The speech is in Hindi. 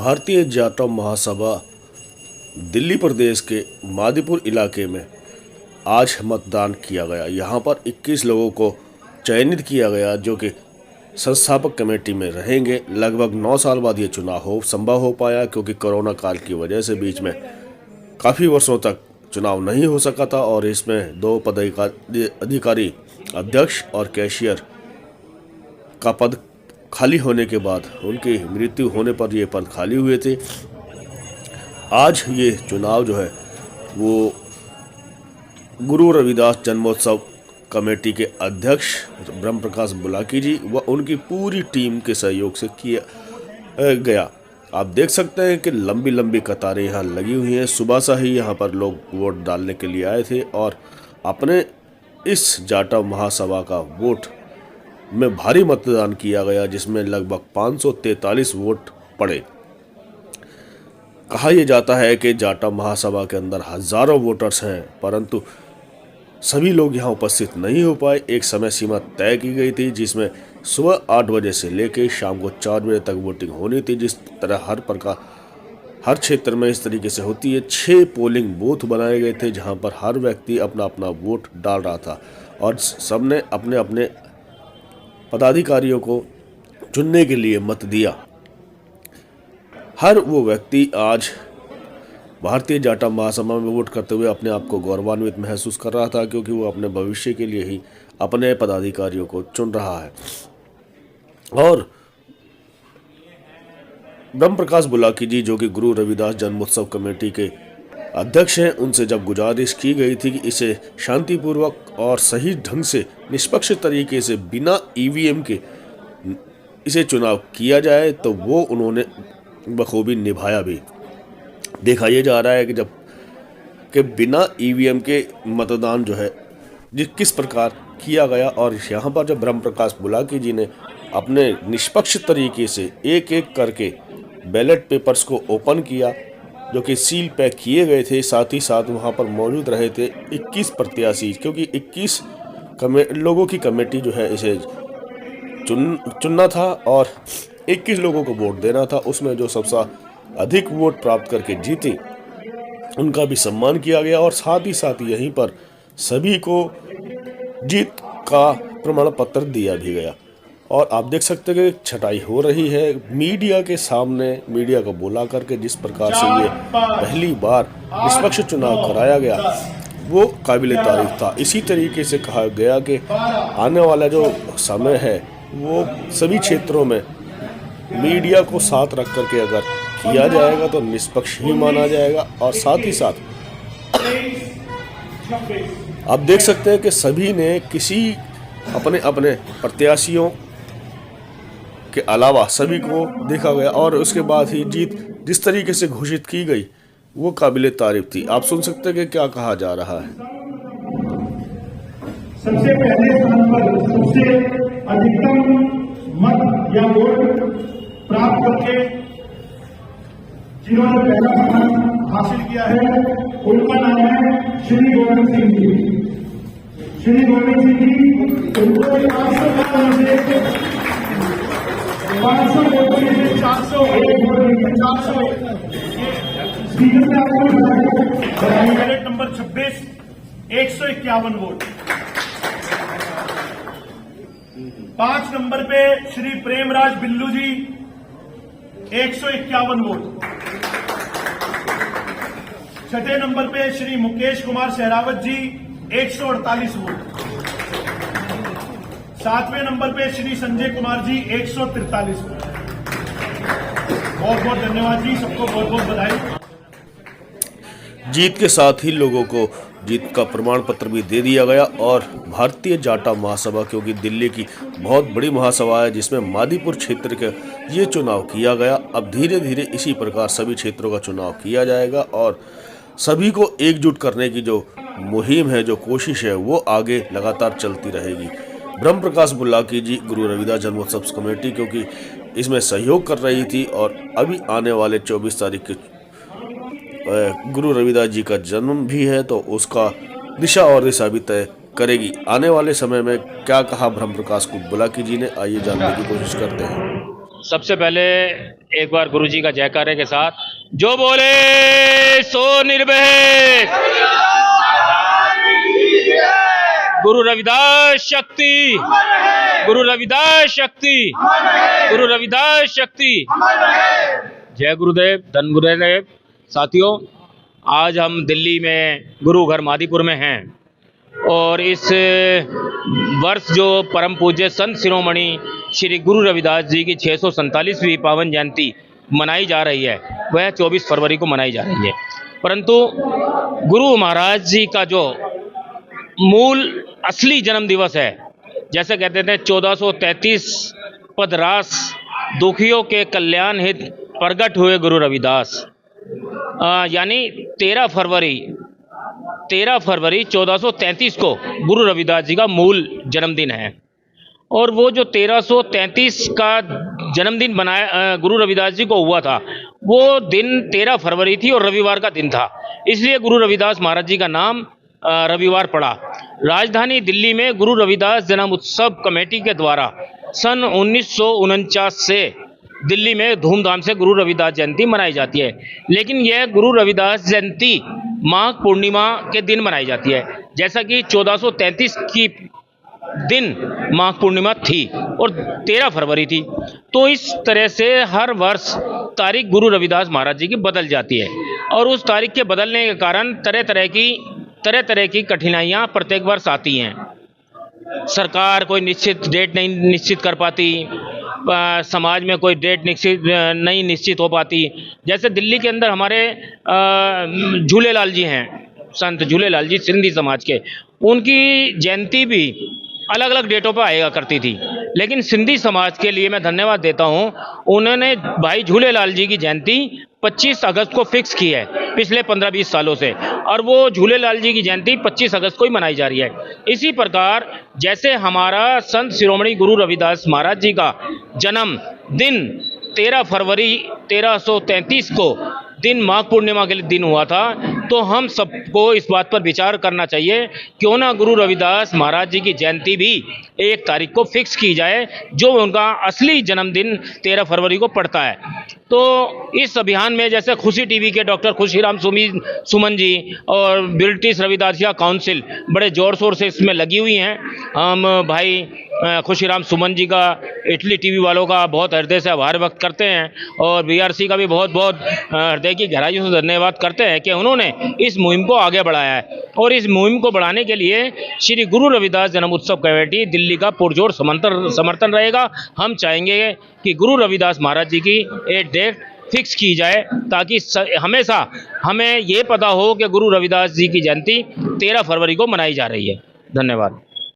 भारतीय जाटव महासभा दिल्ली प्रदेश के मादीपुर इलाके में आज मतदान किया गया। यहाँ पर 21 लोगों को चयनित किया गया जो कि संस्थापक कमेटी में रहेंगे। लगभग 9 साल बाद ये चुनाव संभव हो पाया क्योंकि कोरोना काल की वजह से बीच में काफ़ी वर्षों तक चुनाव नहीं हो सका था और इसमें 2 पदाधिकारी अध्यक्ष और कैशियर का पद खाली होने के बाद उनकी मृत्यु होने पर ये पद खाली हुए थे। आज ये चुनाव जो है वो गुरु रविदास जन्मोत्सव कमेटी के अध्यक्ष ब्रह्म प्रकाश बुलाकी जी व उनकी पूरी टीम के सहयोग से किया गया। आप देख सकते हैं कि लंबी लंबी कतारें यहाँ लगी हुई हैं। सुबह से ही यहाँ पर लोग वोट डालने के लिए आए थे और अपने इस जाटव महासभा का वोट में भारी मतदान किया गया जिसमें लगभग 543 वोट पड़े। कहा यह जाता है कि जाटव महासभा के अंदर हजारों वोटर्स हैं परंतु सभी लोग यहाँ उपस्थित नहीं हो पाए। एक समय सीमा तय की गई थी जिसमें सुबह 8 बजे से लेकर शाम को 4 बजे तक वोटिंग होनी थी। जिस तरह हर क्षेत्र में इस तरीके से होती है। 6 पोलिंग बूथ बनाए गए थे जहाँ पर हर व्यक्ति अपना अपना वोट डाल रहा था और सबने अपने अपने पदाधिकारियों को चुनने के लिए मत दिया। हर वो व्यक्ति आज भारतीय जाटव महासभा में वोट करते हुए अपने आप को गौरवान्वित महसूस कर रहा था क्योंकि वो अपने भविष्य के लिए ही अपने पदाधिकारियों को चुन रहा है। और ब्रह्म प्रकाश बुलाकी जी जो कि गुरु रविदास जन्मोत्सव कमेटी के अध्यक्ष हैं, उनसे जब गुजारिश की गई थी कि इसे शांतिपूर्वक और सही ढंग से निष्पक्ष तरीके से बिना ईवीएम के इसे चुनाव किया जाए तो वो उन्होंने बखूबी निभाया भी। देखा यह जा रहा है कि बिना ईवीएम के मतदान जो है किस प्रकार किया गया। और यहाँ पर जब ब्रह्म प्रकाश बुलाकी जी ने अपने निष्पक्ष तरीके से एक एक करके बैलेट पेपर्स को ओपन किया जो कि सील पैक किए गए थे, साथ ही साथ वहाँ पर मौजूद रहे थे 21 प्रत्याशी क्योंकि 21 लोगों की कमेटी जो है इसे चुनना था और 21 लोगों को वोट देना था। उसमें जो सबसे अधिक वोट प्राप्त करके जीते उनका भी सम्मान किया गया और साथ ही साथ यहीं पर सभी को जीत का प्रमाण पत्र दिया भी गया। और आप देख सकते हैं कि छटाई हो रही है मीडिया के सामने, मीडिया को बुला करके जिस प्रकार से ये पहली बार निष्पक्ष चुनाव कराया गया वो काबिल तारीफ था। इसी तरीके से कहा गया कि आने वाला जो समय है वो सभी क्षेत्रों में मीडिया को साथ रख करके अगर किया जाएगा तो निष्पक्ष ही माना जाएगा। और साथ ही साथ आप देख सकते हैं कि सभी ने किसी अपने अपने प्रत्याशियों के अलावा सभी को देखा गया और उसके बाद ही जीत जिस तरीके से घोषित की गई वो काबिले तारीफ थी। आप सुन सकते हैं कि क्या कहा जा रहा है। सबसे पहले स्थान पर सबसे अधिकतम मत या वोट प्राप्त करके जिन्होंने पहला स्थान हासिल किया है उनका नाम है श्री गोविंद सिंह जी। श्री गोविंद सिंह जी उनको 500 वोटों में से 401 vote 400 ballot number 26 151 vote. 5 number पे श्री प्रेमराज बिल्लू जी 151 वोट। 6ठे नंबर पे श्री मुकेश कुमार सहरावत जी 148 वोट। 7वें नंबर पे श्री संजय कुमार जी 143 वोट। बहुत बहुत धन्यवाद जी, सबको बहुत बहुत बधाई। जीत के साथ ही लोगों को जीत का प्रमाण पत्र भी दे दिया गया। और भारतीय जाटव महासभा क्योंकि दिल्ली की बहुत बड़ी महासभा है जिसमें मादीपुर क्षेत्र का ये चुनाव किया गया। अब धीरे धीरे इसी प्रकार सभी क्षेत्रों का चुनाव किया जाएगा और सभी को एकजुट करने की जो मुहिम है, जो कोशिश है वो आगे लगातार चलती रहेगी। ब्रह्म प्रकाश बुलाकी जी गुरु रविदास जन्मोत्सव कमेटी क्योंकि इसमें सहयोग कर रही थी और अभी आने वाले 24 तारीख के गुरु रविदास जी का जन्म भी है तो उसका दिशा और दिशा भी तय करेगी। आने वाले समय में क्या कहा ब्रह्म प्रकाश बुलाकी जी ने, आइए जानने की कोशिश करते हैं। सबसे पहले एक बार गुरुजी का जयकारे के साथ जो बोले सो निर्भय, गुरु रविदास शक्ति, गुरु रविदास शक्ति, गुरु रविदास शक्ति। जय गुरुदेव, धन गुरुदेव। साथियों, आज हम दिल्ली में गुरु घर मादीपुर में हैं और इस वर्ष जो परम पूज्य संत शिरोमणि श्री गुरु रविदास जी की 647वीं पावन जयंती मनाई जा रही है, वह 24 फरवरी को मनाई जा रही है। परंतु गुरु महाराज जी का जो मूल असली जन्म दिवस है, जैसे कहते थे 1433 पदरास दुखियों के कल्याण हित प्रकट हुए गुरु रविदास, यानी 13 फरवरी 1433 को गुरु रविदास जी का मूल जन्मदिन है। और वो जो 1333 का जन्मदिन बनाया गुरु रविदास जी को हुआ था, वो दिन 13 फरवरी थी और रविवार का दिन था, इसलिए गुरु रविदास महाराज जी का नाम रविवार पड़ा। राजधानी दिल्ली में गुरु रविदास जन्म उत्सव कमेटी के द्वारा सन 1949 से दिल्ली में धूमधाम से गुरु रविदास जयंती मनाई जाती है, लेकिन यह गुरु रविदास जयंती माघ पूर्णिमा के दिन मनाई जाती है, जैसा कि 1433 की दिन माघ पूर्णिमा थी और 13 फरवरी थी। तो इस तरह से हर वर्ष तारीख गुरु रविदास महाराज जी की बदल जाती है और उस तारीख के बदलने के कारण तरह तरह की कठिनाइयाँ प्रत्येक वर्ष आती हैं। सरकार कोई निश्चित डेट नहीं निश्चित कर पाती, समाज में कोई डेट नहीं निश्चित हो पाती। जैसे दिल्ली के अंदर हमारे झूलेलाल जी हैं, संत झूलेलाल जी सिंधी समाज के, उनकी जयंती भी अलग अलग डेटों पर आएगा करती थी, लेकिन सिंधी समाज के लिए मैं धन्यवाद देता हूं, उन्होंने भाई झूलेलाल जी की जयंती 25 अगस्त को फिक्स की है पिछले 15-20 सालों से, और वो झूलेलाल जी की जयंती 25 अगस्त को ही मनाई जा रही है। इसी प्रकार जैसे हमारा संत शिरोमणि गुरु रविदास महाराज जी का जन्म दिन 13 फरवरी 1333 को दिन माघ पूर्णिमा के दिन हुआ था, तो हम सबको इस बात पर विचार करना चाहिए, क्यों ना गुरु रविदास महाराज जी की जयंती भी 1 तारीख को फिक्स की जाए, जो उनका असली जन्मदिन 13 फरवरी को पड़ता है। तो इस अभियान में जैसे खुशी टीवी के डॉक्टर खुशीराम सुमन जी और ब्रिटिश रविदासिया काउंसिल बड़े ज़ोर शोर से इसमें लगी हुई हैं। हम भाई खुशीराम सुमन जी का, इटली टीवी वालों का बहुत हृदय से आभार व्यक्त करते हैं और BRC का भी बहुत बहुत हृदय की गहराइयों से धन्यवाद करते हैं कि उन्होंने इस मुहिम को आगे बढ़ाया है। और इस मुहिम को बढ़ाने के लिए श्री गुरु रविदास जन्म उत्सव कमेटी दिल्ली का पुरजोर समर्थन रहेगा। हम चाहेंगे कि गुरु रविदास महाराज जी की एक डेट फिक्स की जाए, ताकि हमेशा हमें ये पता हो कि गुरु रविदास जी की जयंती 13 फरवरी को मनाई जा रही है। धन्यवाद।